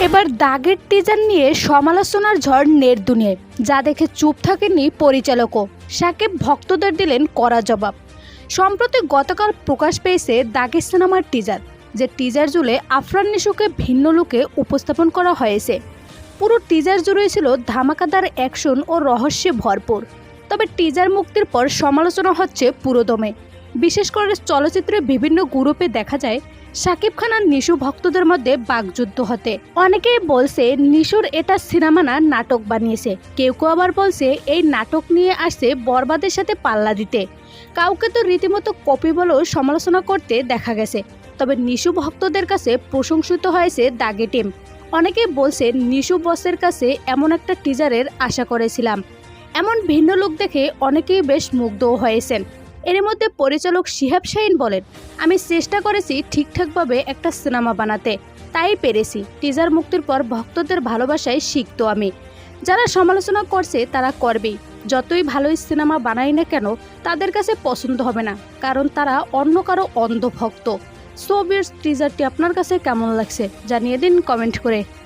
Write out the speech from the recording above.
এবার দাগের টিজার নিয়ে সমালোচনার ঝড় নেট দুনিয়ায়, যা দেখে চুপ থাকেননি পরিচালকও। শাকিব ভক্তদের দিলেন কড়া জবাব। সম্প্রতি গতকাল প্রকাশ পেয়েছে দাগের সিনেমার টিজার, যে টিজার জুড়ে আফরান নিশুকে ভিন্ন লুকে উপস্থাপন করা হয়েছে। পুরো টিজার জুড়ে ছিল ধামাকাদার অ্যাকশন ও রহস্যে ভরপুর। তবে টিজার মুক্তির পর সমালোচনা হচ্ছে পুরোদমে। বিশেষ করে চলচ্চিত্রের বিভিন্ন গ্রুপে দেখা যায় শাকিব খান আর নিশু ভক্তদের মধ্যে বাকযুদ্ধ হতে। অনেকেই বলছে নিশুর এটা সিনেমা না, নাটক বানিয়েছে। কেউ কেউ আবার বলছে এই নাটক নিয়ে আসছে বরবাদের সাথে পাল্লা দিতে। কাউকে তো রীতিমতো কপি বলেও সমালোচনা করতে দেখা গেছে। তবে নিশু ভক্তদের কাছে প্রশংসিত হয়েছে দাগে টিম। অনেকেই বলছে নিশু বসের কাছে এমন একটা টিজারের আশা করেছিলাম। এমন ভিন্ন লুক দেখে অনেকেই বেশ মুগ্ধও হয়েছেন। এর মধ্যে পরিচালক শিহাব শাহীন বলেন, আমি চেষ্টা করেছি ঠিকঠাকভাবে একটা সিনেমা বানাতে, তাই পেরেছি। টিজার মুক্তির পর ভক্তদের ভালোবাসায় শিখতো আমি। যারা সমালোচনা করছে তারা করবেই। যতই ভালোই সিনেমা বানাই না কেন, তাদের কাছে পছন্দ হবে না, কারণ তারা অন্য কারো অন্ধ ভক্ত। সো ভিউয়ার্স, টিজারটি আপনার কাছে কেমন লাগছে জানিয়ে দিন কমেন্ট করে।